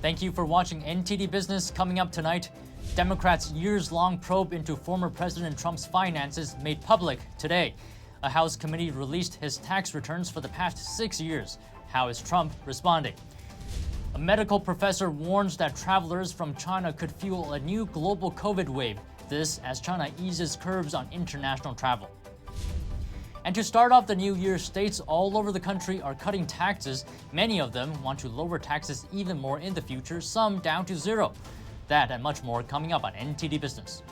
Thank you for watching NTD Business. Coming up tonight, Democrats' years-long probe into former President Trump's finances made public today. A House committee released his tax returns for the past 6 years. How is Trump responding? A medical professor warns that travelers from China could fuel a new global COVID wave. This as China eases curbs on international travel. And to start off the new year, states all over the country are cutting taxes. Many of them want to lower taxes even more in the future, some down to zero. That and much more coming up on NTD Business.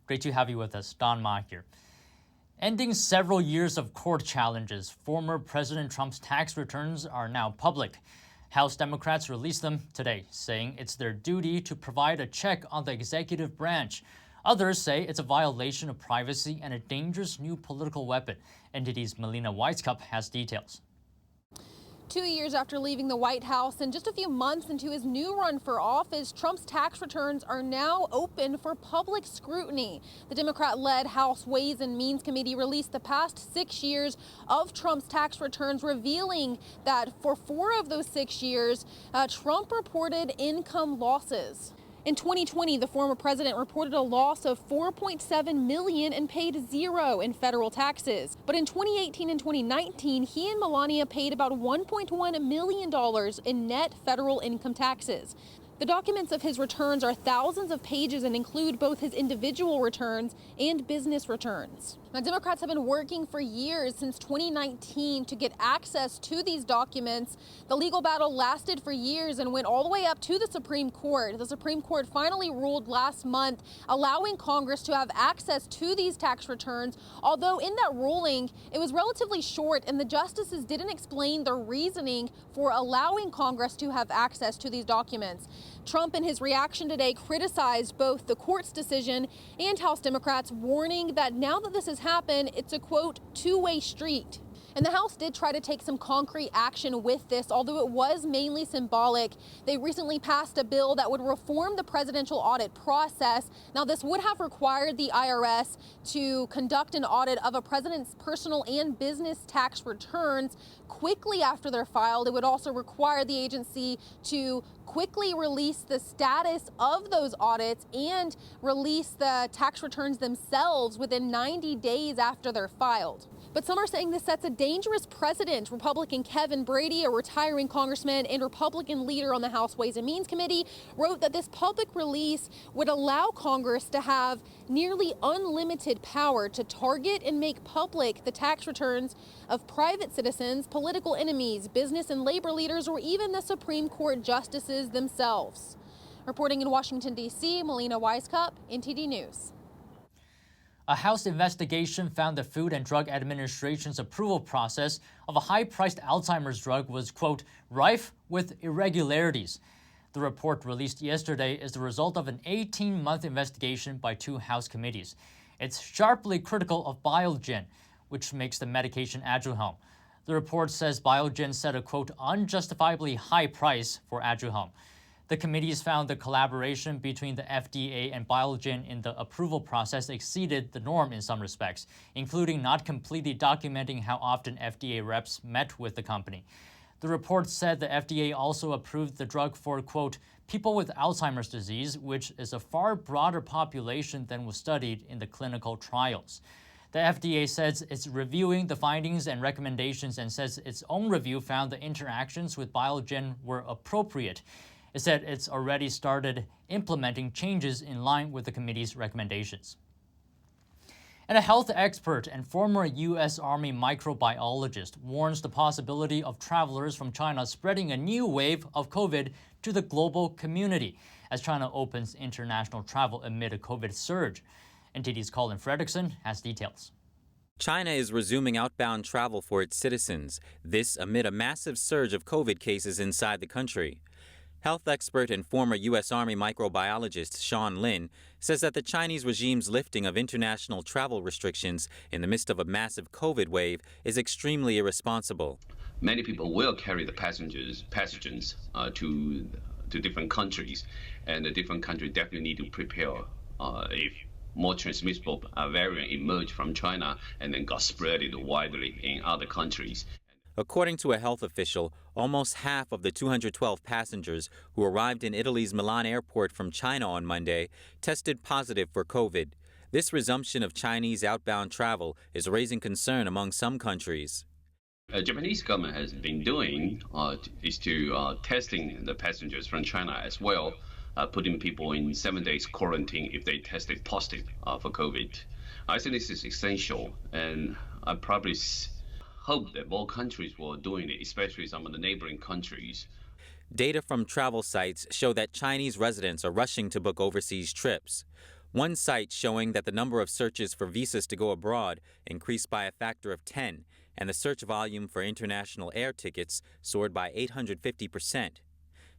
Great to have you with us. Don Ma here. Ending several years of court challenges, former President Trump's tax returns are now public. House Democrats released them today, saying it's their duty to provide a check on the executive branch. Others say it's a violation of privacy and a dangerous new political weapon. NTD's Melina Weisskopf has details. 2 years after leaving the White House and just a few months into his new run for office, Trump's tax returns are now open for public scrutiny. The Democrat-led House Ways and Means Committee released the past 6 years of Trump's tax returns, revealing that for 4 of those 6 years, Trump reported income losses. In 2020, the former president reported a loss of $4.7 million and paid zero in federal taxes. But in 2018 and 2019, he and Melania paid about $1.1 million in net federal income taxes. The documents of his returns are thousands of pages and include both his individual returns and business returns. Now, Democrats have been working for years, since 2019, to get access to these documents. The legal battle lasted for years and went all the way up to the Supreme Court. The Supreme Court finally ruled last month, allowing Congress to have access to these tax returns, although in that ruling, it was relatively short and the justices didn't explain their reasoning for allowing Congress to have access to these documents. Trump, in his reaction today, criticized both the court's decision and House Democrats, warning that now that this has happened, it's a, quote, two-way street. And the House did try to take some concrete action with this, although it was mainly symbolic. They recently passed a bill that would reform the presidential audit process. Now, this would have required the IRS to conduct an audit of a president's personal and business tax returns quickly after they're filed. It would also require the agency to quickly release the status of those audits and release the tax returns themselves within 90 days after they're filed. But some are saying this sets a dangerous precedent. Republican Kevin Brady, a retiring congressman and Republican leader on the House Ways and Means Committee, wrote that this public release would allow Congress to have nearly unlimited power to target and make public the tax returns of private citizens, political enemies, business and labor leaders, or even the Supreme Court justices themselves. Reporting in Washington, D.C., Melina Weisskopf, NTD News. A House investigation found the Food and Drug Administration's approval process of a high-priced Alzheimer's drug was, quote, rife with irregularities. The report released yesterday is the result of an 18-month investigation by 2 House committees. It's sharply critical of Biogen, which makes the medication Aduhelm. The report says Biogen set a, quote, unjustifiably high price for Aduhelm. The committees found the collaboration between the FDA and Biogen in the approval process exceeded the norm in some respects, including not completely documenting how often FDA reps met with the company. The report said the FDA also approved the drug for, quote, people with Alzheimer's disease, which is a far broader population than was studied in the clinical trials. The FDA says it's reviewing the findings and recommendations and says its own review found the interactions with Biogen were appropriate. It said it's already started implementing changes in line with the committee's recommendations. And a health expert and former U.S. Army microbiologist warns the possibility of travelers from China spreading a new wave of COVID to the global community as China opens international travel amid a COVID surge. NTD's Colin Fredrickson has details. China is resuming outbound travel for its citizens, this amid a massive surge of COVID cases inside the country. Health expert and former U.S. Army microbiologist Sean Lin says that the Chinese regime's lifting of international travel restrictions in the midst of a massive COVID wave is extremely irresponsible. Many people will carry the pathogens to different countries, and the different countries definitely need to prepare if more transmissible variant emerged from China and then got spread widely in other countries. According to a health official, almost half of the 212 passengers who arrived in Italy's Milan airport from China on Monday tested positive for COVID. This resumption of Chinese outbound travel is raising concern among some countries. Japanese government has been doing is to testing the passengers from China as well, putting people in 7 days quarantine if they tested positive for COVID. I think this is essential, and I probably hope that more countries will doing it, especially some of the neighboring countries. Data from travel sites show that Chinese residents are rushing to book overseas trips. One site showing that the number of searches for visas to go abroad increased by a factor of 10, and the search volume for international air tickets soared by 850%.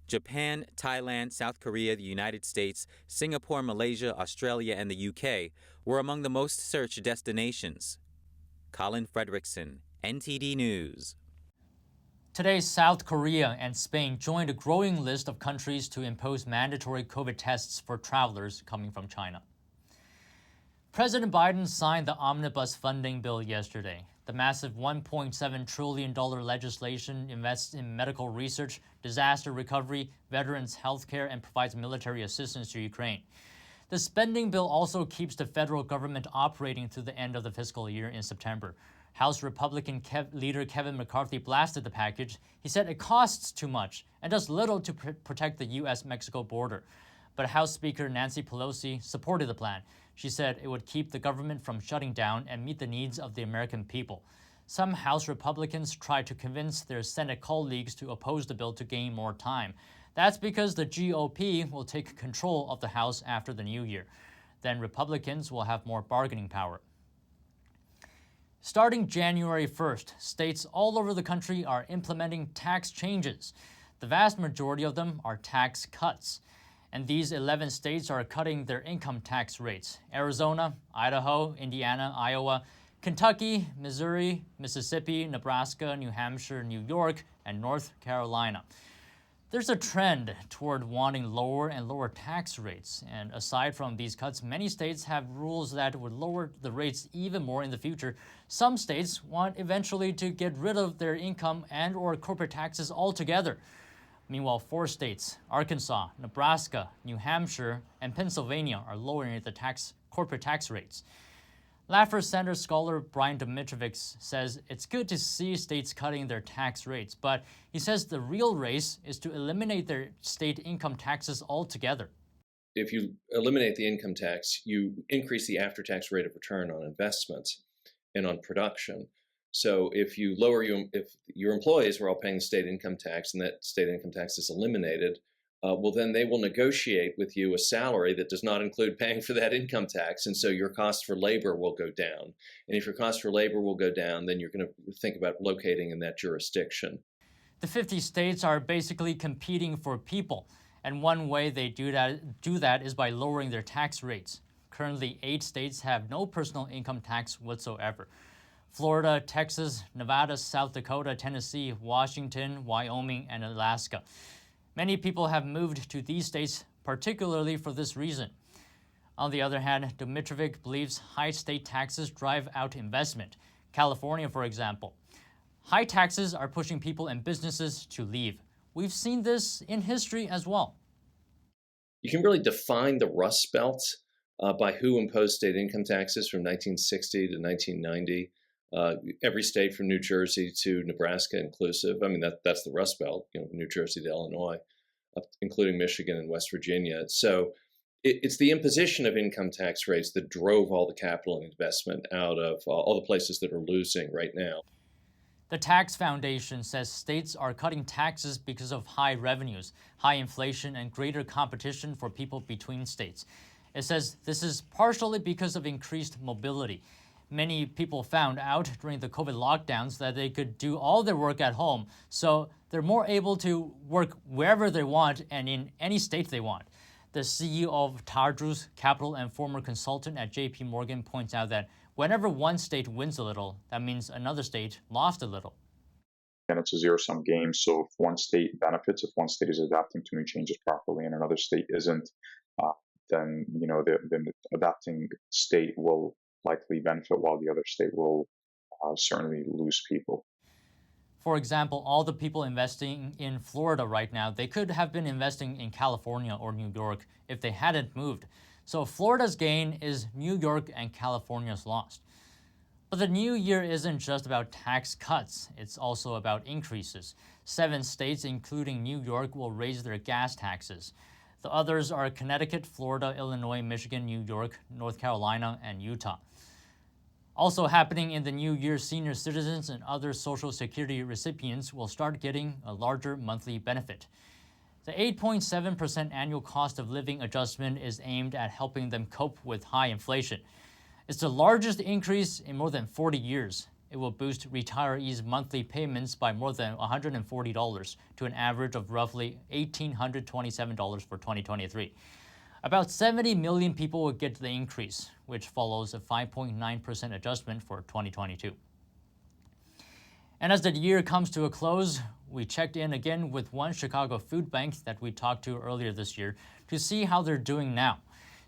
Japan, Thailand, South Korea, the United States, Singapore, Malaysia, Australia, and the UK were among the most searched destinations. Colin Fredrickson, NTD News. Today, South Korea and Spain joined a growing list of countries to impose mandatory COVID tests for travelers coming from China. President Biden signed the Omnibus funding bill yesterday. The massive $1.7 trillion legislation invests in medical research, disaster recovery, veterans' health care, and provides military assistance to Ukraine. The spending bill also keeps the federal government operating through the end of the fiscal year in September. House Republican leader Kevin McCarthy blasted the package. He said it costs too much and does little to protect the U.S.-Mexico border. But House Speaker Nancy Pelosi supported the plan. She said it would keep the government from shutting down and meet the needs of the American people. Some House Republicans tried to convince their Senate colleagues to oppose the bill to gain more time. That's because the GOP will take control of the House after the new year. Then Republicans will have more bargaining power. Starting January 1st, states all over the country are implementing tax changes. The vast majority of them are tax cuts. And these 11 states are cutting their income tax rates: Arizona, Idaho, Indiana, Iowa, Kentucky, Missouri, Mississippi, Nebraska, New Hampshire, New York, and North Carolina. There's a trend toward wanting lower and lower tax rates. And aside from these cuts, many states have rules that would lower the rates even more in the future. Some states want eventually to get rid of their income and or corporate taxes altogether. Meanwhile, 4 states, Arkansas, Nebraska, New Hampshire, and Pennsylvania, are lowering the corporate tax rates. Laffer Center scholar Brian Domitrovic says it's good to see states cutting their tax rates, but he says the real race is to eliminate their state income taxes altogether. If you eliminate the income tax, you increase the after-tax rate of return on investments and on production. So if you lower if your employees were all paying the state income tax and that state income tax is eliminated, well, then they will negotiate with you a salary that does not include paying for that income tax. And so your cost for labor will go down. And if your cost for labor will go down, then you're going to think about locating in that jurisdiction. The 50 states are basically competing for people. And one way they do that is by lowering their tax rates. Currently, 8 states have no personal income tax whatsoever: Florida, Texas, Nevada, South Dakota, Tennessee, Washington, Wyoming, and Alaska. Many people have moved to these states particularly for this reason. On the other hand, Domitrovic believes high state taxes drive out investment. California, for example. High taxes are pushing people and businesses to leave. We've seen this in history as well. You can really define the Rust Belt by who imposed state income taxes from 1960 to 1990. Every state from New Jersey to Nebraska inclusive. I mean, that's the Rust Belt, New Jersey to Illinois, including Michigan and West Virginia. So it's the imposition of income tax rates that drove all the capital and investment out of all the places that are losing right now. The Tax Foundation says states are cutting taxes because of high revenues, high inflation, and greater competition for people between states. It says this is partially because of increased mobility. Many people found out during the COVID lockdowns that they could do all their work at home, so they're more able to work wherever they want and in any state they want. The CEO of Tardrus Capital and former consultant at JP Morgan points out that whenever one state wins a little, that means another state lost a little. And it's a zero-sum game, so if one state benefits, if one state is adapting to new changes properly and another state isn't, then the adapting state will likely benefit while the other state will certainly lose people. For example, all the people investing in Florida right now, they could have been investing in California or New York if they hadn't moved. So Florida's gain is New York and California's loss. But the new year isn't just about tax cuts, it's also about increases. 7 states, including New York, will raise their gas taxes. The others are Connecticut, Florida, Illinois, Michigan, New York, North Carolina, and Utah. Also happening in the new year, senior citizens and other Social Security recipients will start getting a larger monthly benefit. The 8.7% annual cost of living adjustment is aimed at helping them cope with high inflation. It's the largest increase in more than 40 years. It will boost retirees' monthly payments by more than $140 to an average of roughly $1,827 for 2023. About 70 million people will get the increase, which follows a 5.9% adjustment for 2022. And as the year comes to a close, we checked in again with one Chicago food bank that we talked to earlier this year to see how they're doing now.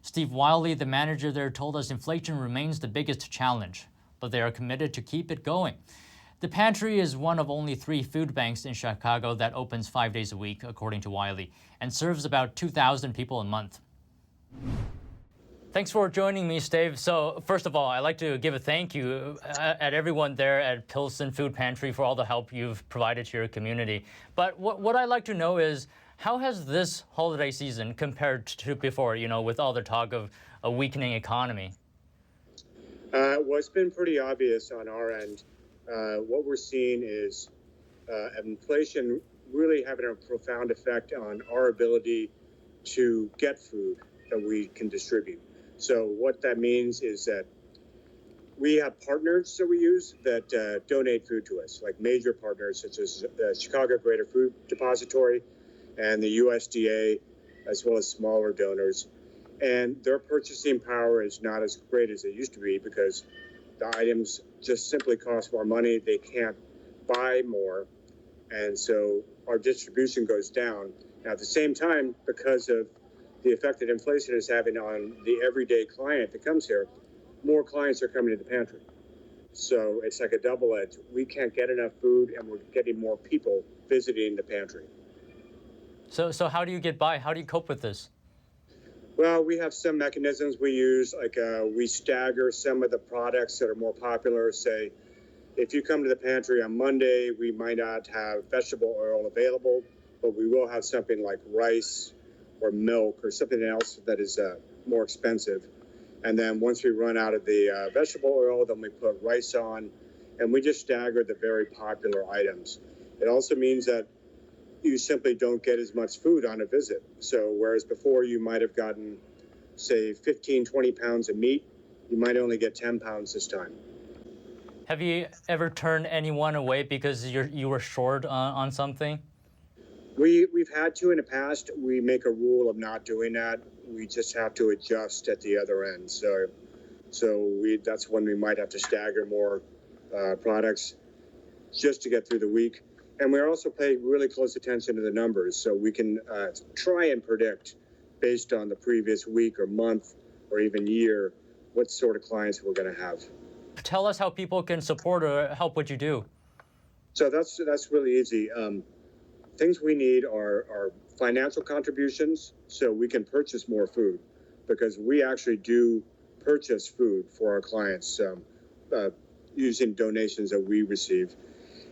Steve Wiley, the manager there, told us inflation remains the biggest challenge, but they are committed to keep it going. The pantry is one of only 3 food banks in Chicago that opens 5 days a week, according to Wiley, and serves about 2,000 people a month. Thanks for joining me, Steve. So first of all, I'd like to give a thank you at everyone there at Pilsen Food Pantry for all the help you've provided to your community. But what I'd like to know is, how has this holiday season compared to before, with all the talk of a weakening economy? Well, it's been pretty obvious on our end. What we're seeing is inflation really having a profound effect on our ability to get food that we can distribute. So what that means is that we have partners that we use that donate food to us, like major partners such as the Chicago Greater Food Depository and the USDA, as well as smaller donors. And their purchasing power is not as great as it used to be because the items just simply cost more money. They can't buy more. And so our distribution goes down. Now, at the same time, because of the effect that inflation is having on the everyday client that comes here, more clients are coming to the pantry. So it's like a double edge. We can't get enough food, and we're getting more people visiting the pantry. So how do you get by? How do you cope with this? Well, we have some mechanisms we use, like we stagger some of the products that are more popular. Say, if you come to the pantry on Monday, we might not have vegetable oil available, but we will have something like rice or milk or something else that is more expensive. And then once we run out of the vegetable oil, then we put rice on, and we just stagger the very popular items. It also means that you simply don't get as much food on a visit. So whereas before you might have gotten, say, 15, 20 pounds of meat, you might only get 10 pounds this time. Have you ever turned anyone away because you were short on something? We've had to in the past. We make a rule of not doing that. We just have to adjust at the other end. So that's when we might have to stagger more products just to get through the week. And we also pay really close attention to the numbers, so we can try and predict, based on the previous week or month or even year, what sort of clients we're going to have. Tell us how people can support or help what you do. So that's really easy. Things we need are financial contributions, so we can purchase more food, because we actually do purchase food for our clients using donations that we receive.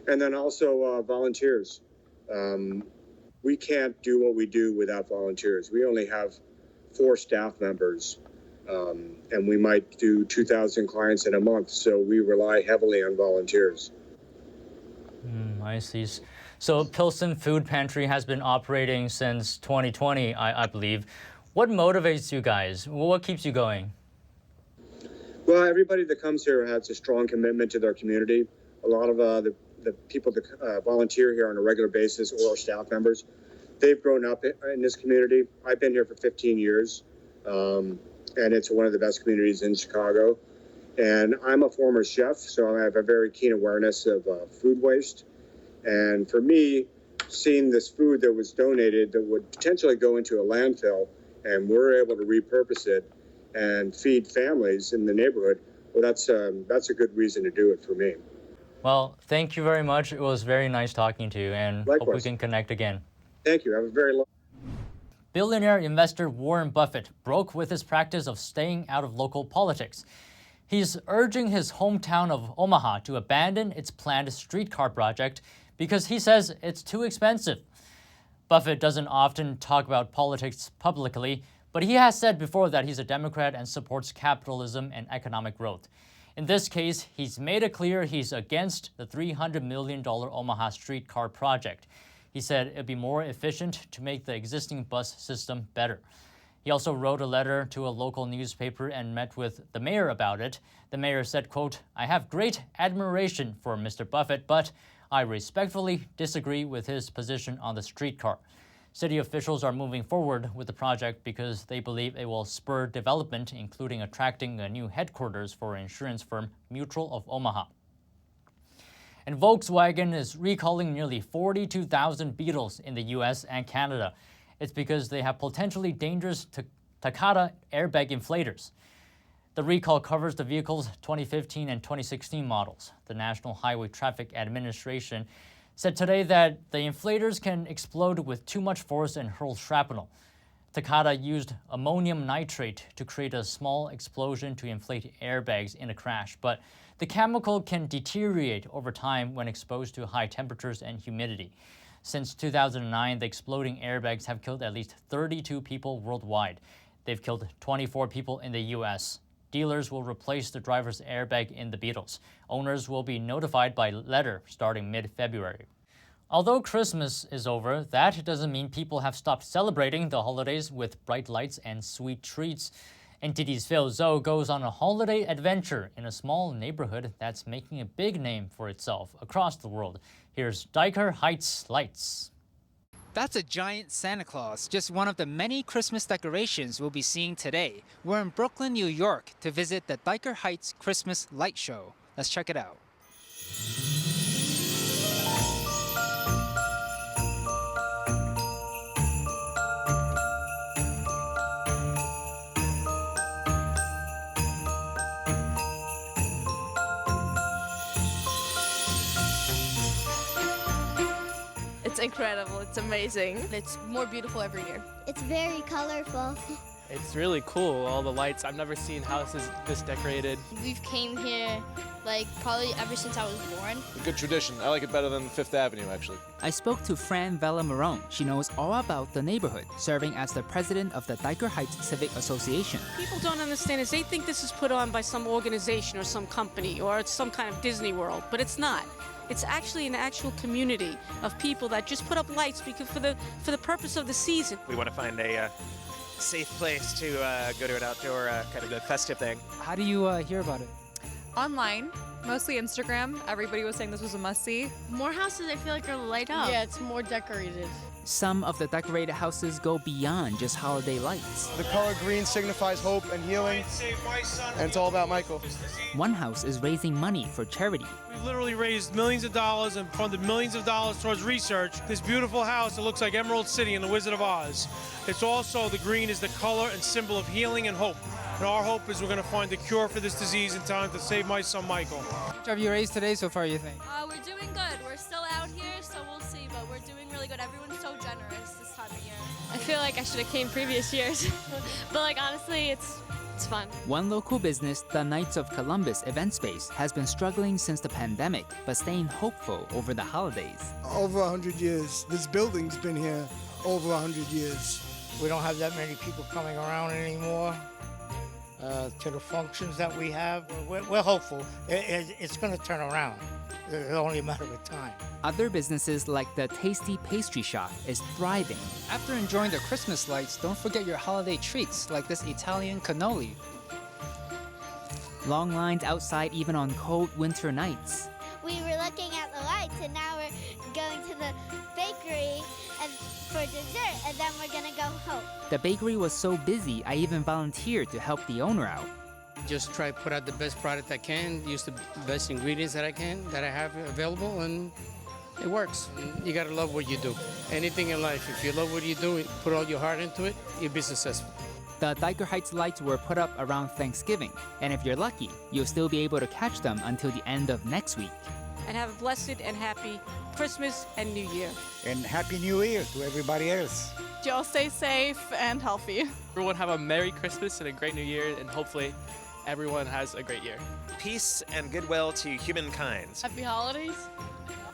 And then also volunteers. We can't do what we do without volunteers. We only have 4 staff members, and we might do 2,000 clients in a month, so we rely heavily on volunteers. I see. So Pilsen Food Pantry has been operating since 2020, I believe. What motivates you guys? What keeps you going? Well, everybody that comes here has a strong commitment to their community. A lot of the people that volunteer here on a regular basis, or our staff members, they've grown up in this community. I've been here for 15 years, and it's one of the best communities in Chicago. And I'm a former chef, so I have a very keen awareness of food waste. And for me, seeing this food that was donated that would potentially go into a landfill, and we're able to repurpose it and feed families in the neighborhood, well, that's a good reason to do it for me. Well, thank you very much. It was very nice talking to you, and hope we can connect again. Thank you. Have a very long. Billionaire investor Warren Buffett broke with his practice of staying out of local politics. He's urging his hometown of Omaha to abandon its planned streetcar project because he says it's too expensive. Buffett doesn't often talk about politics publicly, but he has said before that he's a Democrat and supports capitalism and economic growth. In this case, he's made it clear he's against the $300 million Omaha streetcar project. He said it'd be more efficient to make the existing bus system better. He also wrote a letter to a local newspaper and met with the mayor about it. The mayor said, quote, "I have great admiration for Mr. Buffett, but I respectfully disagree with his position on the streetcar." City officials are moving forward with the project because they believe it will spur development, including attracting a new headquarters for insurance firm Mutual of Omaha. And Volkswagen is recalling nearly 42,000 Beetles in the US and Canada. It's because they have potentially dangerous Takata airbag inflators. The recall covers the vehicle's 2015 and 2016 models. The National Highway Traffic Administration said today that the inflators can explode with too much force and hurl shrapnel. Takata used ammonium nitrate to create a small explosion to inflate airbags in a crash, but the chemical can deteriorate over time when exposed to high temperatures and humidity. Since 2009, the exploding airbags have killed at least 32 people worldwide. They've killed 24 people in the US. Dealers will replace the driver's airbag in the Beetles. Owners will be notified by letter starting mid-February. Although Christmas is over, that doesn't mean people have stopped celebrating the holidays with bright lights and sweet treats. NTD's Phil Zhou goes on a holiday adventure in a small neighborhood that's making a big name for itself across the world. Here's Dyker Heights Lights. That's a giant Santa Claus, just one of the many Christmas decorations we'll be seeing today. We're in Brooklyn, New York, to visit the Dyker Heights Christmas Light Show. Let's check it out. It's incredible. It's amazing. It's more beautiful every year. It's very colorful. It's really cool, all the lights. I've never seen houses this decorated. We've came here probably ever since I was born. A good tradition. I like it better than Fifth Avenue, actually. I spoke to Fran Vella Marone. She knows all about the neighborhood, serving as the president of the Dyker Heights Civic Association. People don't understand is they think this is put on by some organization or some company or it's some kind of Disney World, but it's not. It's actually an actual community of people that just put up lights because for the purpose of the season. We want to find a safe place to go to an outdoor kind of a festive thing. How do you hear about it? Online, mostly Instagram. Everybody was saying this was a must-see. More houses I feel like are light up. Yeah, it's more decorated. Some of the decorated houses go beyond just holiday lights. The color green signifies hope and healing, and it's all about Michael. One house is raising money for charity. We've literally raised millions of dollars and funded millions of dollars towards research. This beautiful house that looks like Emerald City in The Wizard of Oz. It's also, the green is the color and symbol of healing and hope. And our hope is we're going to find a cure for this disease in time to save my son Michael. How much have you raised today so far, you think? We're doing good. We're still out here, so we'll see, but we're doing really good. Everyone's so generous this time of year. I feel like I should have came previous years, but honestly, it's fun. One local business, the Knights of Columbus event space, has been struggling since the pandemic, but staying hopeful over the holidays. Over 100 years. This building's been here over 100 years. We don't have that many people coming around anymore to the functions that we have. We're hopeful. It's going to turn around. It's only a matter of time. Other businesses like the Tasty Pastry Shop is thriving. After enjoying the Christmas lights, don't forget your holiday treats like this Italian cannoli. Long lines outside even on cold winter nights. We were looking at the lights and now we're going to the bakery for dessert and then we're gonna go home. The bakery was so busy, I even volunteered to help the owner out. Just try to put out the best product I can, use the best ingredients that I have available, and it works. You gotta love what you do. Anything in life, if you love what you do, put all your heart into it, you'll be successful. The Dyker Heights lights were put up around Thanksgiving, and if you're lucky, you'll still be able to catch them until the end of next week. and have a blessed and happy Christmas and New Year. And Happy New Year to everybody else. Y'all stay safe and healthy. Everyone have a Merry Christmas and a great New Year, and hopefully everyone has a great year. Peace and goodwill to humankind. Happy holidays.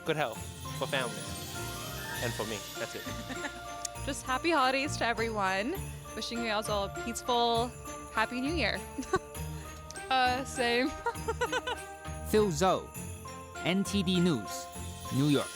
Good health for family and for me. That's it. Just happy holidays to everyone. Wishing you guys all a peaceful, happy New Year. Same. Phil Zhou, NTD News, New York.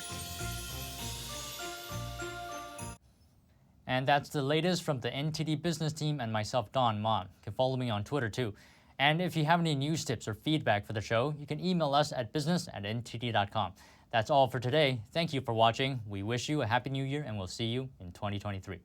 And that's the latest from the NTD Business team and myself, Don Mon. You can follow me on Twitter too. And if you have any news tips or feedback for the show, you can email us at business@ntd.com. That's all for today. Thank you for watching. We wish you a Happy New Year, and we'll see you in 2023.